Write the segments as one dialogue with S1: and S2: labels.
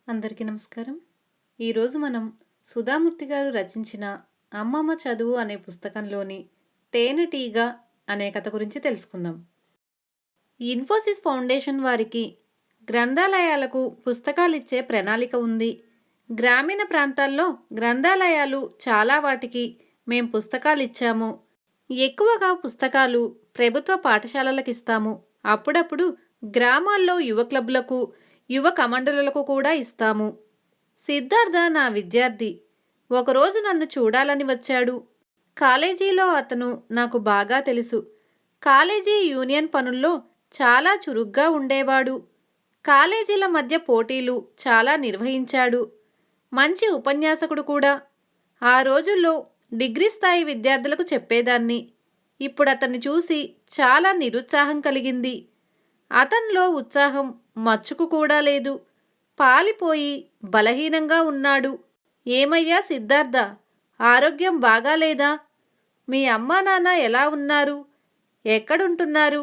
S1: అందరికీ నమస్కారం. ఈరోజు మనం సుధామూర్తి గారు రచించిన 'అమ్మమ్మ చదువు' అనే పుస్తకంలోని 'తేనెటీగ' అనే కథ గురించి తెలుసుకుందాం. ఇన్ఫోసిస్ ఫౌండేషన్ వారికి గ్రంథాలయాలకు పుస్తకాలిచ్చే ప్రణాళిక ఉంది. గ్రామీణ ప్రాంతాల్లో గ్రంథాలయాలు చాలా వాటికి మేం పుస్తకాలిచ్చాము. ఎక్కువగా పుస్తకాలు ప్రభుత్వ పాఠశాలలకిస్తాము. అప్పుడప్పుడు గ్రామాల్లో యువ క్లబ్లకు, యువ కమండలులకు కూడా ఇస్తాము. సిద్ధార్థ నా విద్యార్థి. ఒకరోజు నన్ను చూడాలని వచ్చాడు. కాలేజీలో అతను నాకు బాగా తెలుసు. కాలేజీ యూనియన్ పనుల్లో చాలా చురుగ్గా ఉండేవాడు. కాలేజీల మధ్య పోటీలు చాలా నిర్వహించాడు. మంచి ఉపన్యాసకుడు కూడా. ఆ రోజుల్లో డిగ్రీ స్థాయి విద్యార్థులకు చెప్పేదాన్ని. ఇప్పుడతన్ని చూసి చాలా నిరుత్సాహం కలిగింది. అతనిలో ఉత్సాహం మచ్చుకు కూడా లేదు. పాలిపోయి బలహీనంగా ఉన్నాడు. ఏమయ్యా సిద్ధార్థ, ఆరోగ్యం బాగాలేదా? మీ అమ్మా నాన్న ఎలా ఉన్నారు? ఎక్కడుంటున్నారు?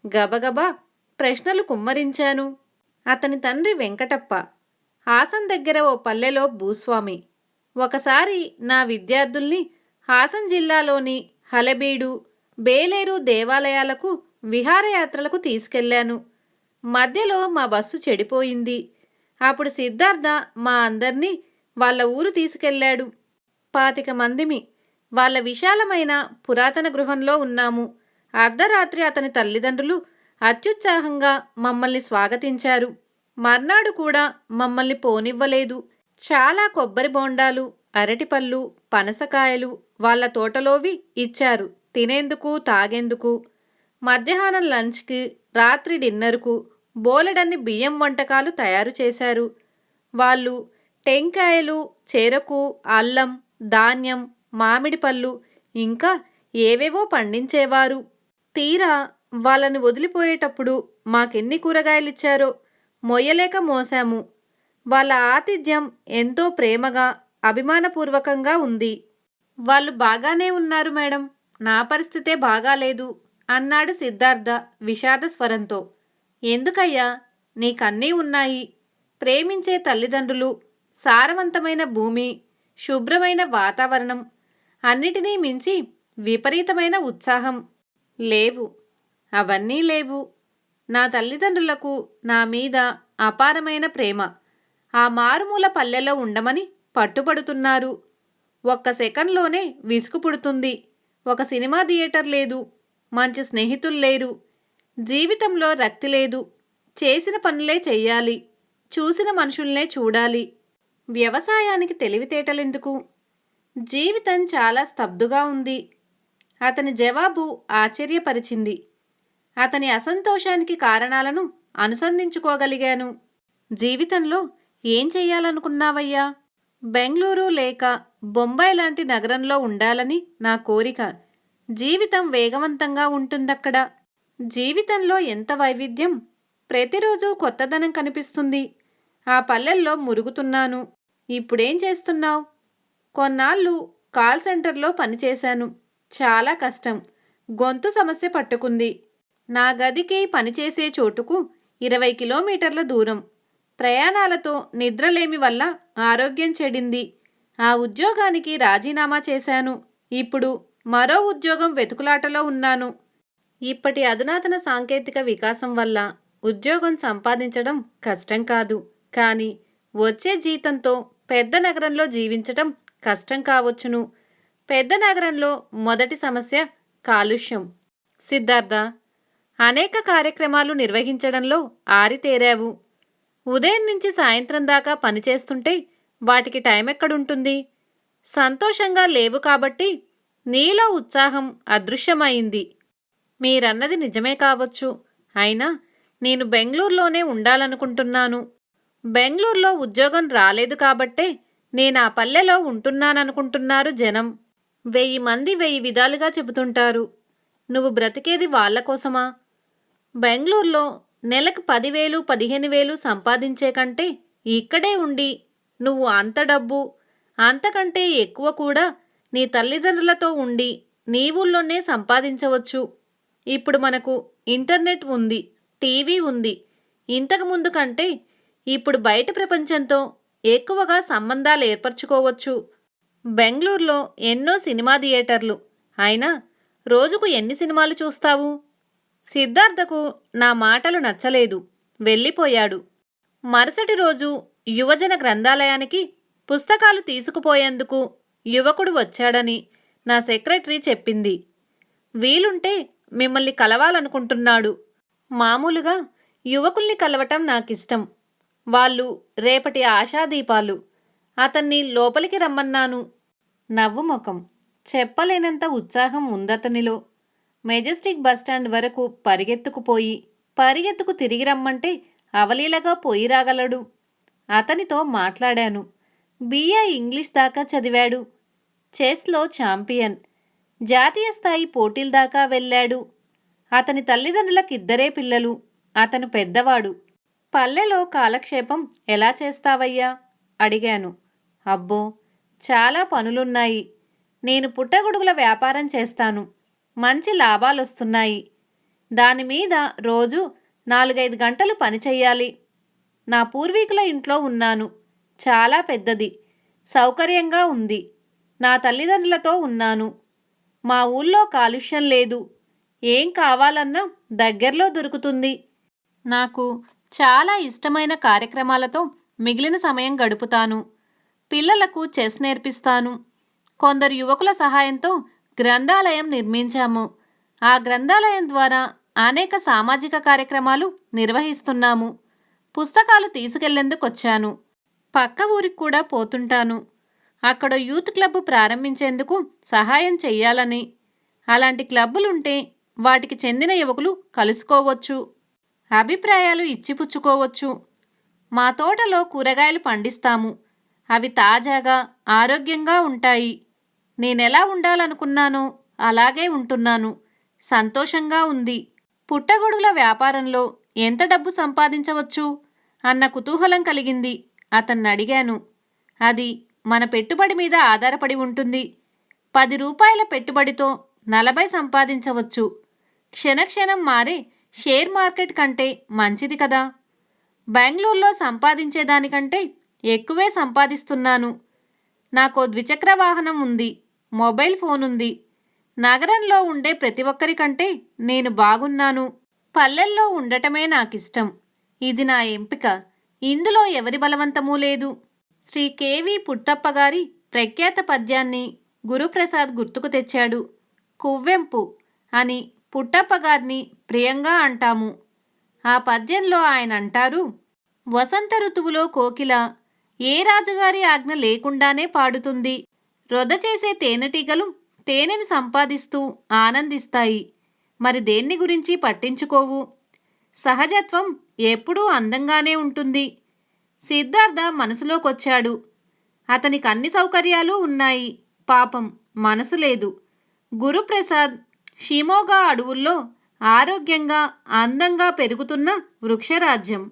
S1: గబగబా ప్రశ్నలు కుమ్మరించాను. అతని తండ్రి వెంకటప్ప. హాసన్ దగ్గర ఓ పల్లెలో భూస్వామి. ఒకసారి నా విద్యార్థుల్ని హాసన్ జిల్లాలోని హలబీడు, బేలేరు దేవాలయాలకు విహారయాత్రలకు తీసుకెళ్లాను. మధ్యలో మా బస్సు చెడిపోయింది. అప్పుడు సిద్ధార్థ మా అందర్నీ వాళ్ళ ఊరు తీసుకెళ్లాడు. 25 మందిమి. వాళ్ళ విశాలమైన పురాతన గృహంలో ఉన్నాము. అర్ధరాత్రి అతని తల్లిదండ్రులు అత్యుత్సాహంగా మమ్మల్ని స్వాగతించారు. మర్నాడు కూడా మమ్మల్ని పోనివ్వలేదు. చాలా కొబ్బరి బోండాలు, అరటిపళ్ళు, పనసకాయలు వాళ్ళ తోటలోవి ఇచ్చారు తినేందుకు, తాగేందుకు. మధ్యాహ్నం లంచ్కి, రాత్రి డిన్నర్కు బోలెడన్ని బియ్యం వంటకాలు తయారు చేశారు. వాళ్ళు టెంకాయలు, చెరకు, అల్లం, ధాన్యం, మామిడి పళ్ళు ఇంకా ఏవేవో పండించేవారు. తీరా వాళ్ళని వదిలిపోయేటప్పుడు మాకెన్ని కూరగాయలిచ్చారో మొయ్యలేక మోసాము. వాళ్ళ ఆతిథ్యం ఎంతో ప్రేమగా, అభిమానపూర్వకంగా ఉంది. వాళ్ళు బాగానే ఉన్నారు మేడం, నా పరిస్థితే బాగాలేదు అన్నాడు సిద్ధార్థ విషాద స్వరంతో. ఎందుకయ్యా, నీకన్నీ ఉన్నాయి. ప్రేమించే తల్లిదండ్రులు, సారవంతమైన భూమి, శుభ్రమైన వాతావరణం, అన్నిటినీ మించి విపరీతమైన ఉత్సాహం. లేవు, అవన్నీ లేవు. నా తల్లిదండ్రులకు నా మీద అపారమైన ప్రేమ. ఆ మారుమూల పల్లెలో ఉండమని పట్టుబడుతున్నారు. ఒక్క సెకండ్లోనే విసుగు పుడుతుంది. ఒక సినిమా థియేటర్ లేదు. మంచి స్నేహితుల్లేరు. జీవితంలో రక్తి లేదు. చేసిన పనులే చెయ్యాలి. చూసిన మనుషుల్నే చూడాలి. వ్యవసాయానికి తెలివితేటలెందుకు? జీవితం చాలా స్తబ్దుగా ఉంది. అతని జవాబు ఆశ్చర్యపరిచింది. అతని అసంతోషానికి కారణాలను అనుసంధించుకోగలిగాను. జీవితంలో ఏం చెయ్యాలనుకున్నావయ్యా? బెంగళూరు లేక బొంబాయి లాంటి నగరంలో ఉండాలని నా కోరిక. జీవితం వేగవంతంగా ఉంటుందక్కడ. జీవితంలో ఎంత వైవిధ్యం! ప్రతిరోజు కొత్తదనం కనిపిస్తుంది. ఆ పల్లెల్లో మురుగుతున్నాను. ఇప్పుడేం చేస్తున్నావు? కొన్నాళ్ళు కాల్ సెంటర్లో పనిచేశాను. చాలా కష్టం. గొంతు సమస్య పట్టుకుంది. నా గదికి పనిచేసే చోటుకు 20 కిలోమీటర్ల దూరం. ప్రయాణాలతో నిద్రలేమి వల్ల ఆరోగ్యం చెడింది. ఆ ఉద్యోగానికి రాజీనామా చేశాను. ఇప్పుడు మరో ఉద్యోగం వెతుకులాటలో ఉన్నాను. ఇప్పటి అధునాతన సాంకేతిక వికాసం వల్ల ఉద్యోగం సంపాదించడం కష్టం కాదు. కానీ వచ్చే జీతంతో పెద్ద నగరంలో జీవించటం కష్టం కావచ్చును. పెద్ద నగరంలో మొదటి సమస్య కాలుష్యం. సిద్ధార్థ, అనేక కార్యక్రమాలు నిర్వహించడంలో ఆరితేరావు. ఉదయం నుంచి సాయంత్రం దాకా పనిచేస్తుంటే వాటికి టైం ఎక్కడుంటుంది? సంతోషంగా లేవు కాబట్టి నీలో ఉత్సాహం అదృశ్యమైంది. మీరన్నది నిజమే కావచ్చు. అయినా నేను బెంగళూరులోనే ఉండాలనుకుంటున్నాను. బెంగళూరులో ఉద్యోగం రాలేదు కాబట్టే నేనా పల్లెలో ఉంటున్నాననుకుంటున్నారు జనం. 1000 మంది 1000 విధాలుగా చెబుతుంటారు. నువ్వు బ్రతికేది వాళ్ల కోసమా? బెంగళూరులో నెలకు 10,000, 15,000 సంపాదించే కంటే ఇక్కడే ఉండి నువ్వు అంత డబ్బు, అంతకంటే ఎక్కువ కూడా నీ తల్లిదండ్రులతో ఉండి నీ ఊళ్ళోనే సంపాదించవచ్చు. ఇప్పుడు మనకు ఇంటర్నెట్ ఉంది, టీవీ ఉంది. ఇంతకుముందు కంటే ఇప్పుడు బయట ప్రపంచంతో ఎక్కువగా సంబంధాలు ఏర్పరచుకోవచ్చు. బెంగళూరులో ఎన్నో సినిమా థియేటర్లు. అయినా రోజుకు ఎన్ని సినిమాలు చూస్తావు? సిద్ధార్థకు నా మాటలు నచ్చలేదు. వెళ్ళిపోయాడు. మరుసటి రోజు యువజన గ్రంథాలయానికి పుస్తకాలు తీసుకుపోయేందుకు యువకుడు వచ్చాడని నా సెక్రటరీ చెప్పింది. వీలుంటే మిమ్మల్ని కలవాలనుకుంటున్నాడు. మామూలుగా యువకుల్ని కలవటం నాకిష్టం. వాళ్ళు రేపటి ఆశాదీపాలు. అతన్ని లోపలికి రమ్మన్నాను. నవ్వు ముఖం. చెప్పలేనంత ఉత్సాహం ఉందతనిలో. మెజెస్టిక్ బస్టాండ్ వరకు పరిగెత్తుకు తిరిగి రమ్మంటే అవలీలగా పోయి రాగలడు. అతనితో మాట్లాడాను. బిఏ ఇంగ్లీష్ దాకా చదివాడు. చెస్లో ఛాంపియన్. జాతీయ స్థాయి పోటీల దాకా వెళ్ళాడు. అతని తల్లిదండ్రులకిద్దరే పిల్లలు. అతను పెద్దవాడు. పల్లెలో కాలక్షేపం ఎలా చేస్తావయ్యా? అడిగాను. అబ్బో, చాలా పనులున్నాయి. నేను పుట్టగొడుగుల వ్యాపారం చేస్తాను. మంచి లాభాలొస్తున్నాయి. దానిమీద రోజు 4-5 గంటలు పనిచెయ్యాలి. నా పూర్వీకుల ఇంట్లో ఉన్నాను. చాలా పెద్దది. సౌకర్యంగా ఉంది. నా తల్లిదండ్రులతో ఉన్నాను. మా ఊళ్ళో కాలుష్యం లేదు. ఏం కావాలన్నా దగ్గరలో దొరుకుతుంది. నాకు చాలా ఇష్టమైన కార్యక్రమాలతో మిగిలిన సమయం గడుపుతాను. పిల్లలకు చెస్ నేర్పిస్తాను. కొందరు యువకుల సహాయంతో గ్రంథాలయం నిర్మించాము. ఆ గ్రంథాలయం ద్వారా అనేక సామాజిక కార్యక్రమాలు నిర్వహిస్తున్నాము. పుస్తకాలు తీసుకెళ్లేందుకొచ్చాను. పక్క ఊరికి కూడా పోతుంటాను. అక్కడ యూత్ క్లబ్ ప్రారంభించేందుకు సహాయం చెయ్యాలని. అలాంటి క్లబ్బులుంటే వాటికి చెందిన యువకులు కలుసుకోవచ్చు. అభిప్రాయాలు ఇచ్చిపుచ్చుకోవచ్చు. మా తోటలో కూరగాయలు పండిస్తాము. అవి తాజాగా, ఆరోగ్యంగా ఉంటాయి. నేనెలా ఉండాలనుకున్నానో అలాగే ఉంటున్నాను. సంతోషంగా ఉంది. పుట్టగొడుగుల వ్యాపారంలో ఎంత డబ్బు సంపాదించవచ్చు అన్న కుతూహలం కలిగింది. అతన్నడిగాను. అది మన పెట్టుబడి మీద ఆధారపడి ఉంటుంది. 10 రూపాయల పెట్టుబడితో 40 సంపాదించవచ్చు. క్షణక్షణం మారే షేర్ మార్కెట్ కంటే మంచిది కదా. బెంగళూరులో సంపాదించేదానికంటే ఎక్కువే సంపాదిస్తున్నాను. నాకో ద్విచక్ర వాహనం ఉంది. మొబైల్ ఫోన్ ఉంది. నగరంలో ఉండే ప్రతి ఒక్కరికంటే నేను బాగున్నాను. పల్లెల్లో ఉండటమే నాకిష్టం. ఇది నా ఎంపిక. ఇందులో ఎవరి బలవంతమూ లేదు. శ్రీ కెవి పుట్టప్పగారి ప్రఖ్యాత పద్యాన్ని గురుప్రసాద్ గుర్తుకు తెచ్చాడు. కువ్వెంపు అని పుట్టప్పగారిని ప్రియంగా అంటాము. ఆ పద్యంలో ఆయన అంటారు, వసంత ఋతువులో కోకిల ఏ రాజుగారి ఆజ్ఞ లేకుండానే పాడుతుంది. రొద చేసే తేనెటీగలు తేనెని సంపాదిస్తూ ఆనందిస్తాయి. మరి దేన్ని గురించి పట్టించుకోవు. సహజత్వం ఎప్పుడూ అందంగానే ఉంటుంది. సిద్ధార్థ మనసులోకొచ్చాడు. అతనికి అన్ని సౌకర్యాలు ఉన్నాయి. పాపం మనసు లేదు. గురుప్రసాద్ షిమోగా అడవుల్లో ఆరోగ్యంగా, అందంగా పెరుగుతున్న వృక్షరాజ్యం.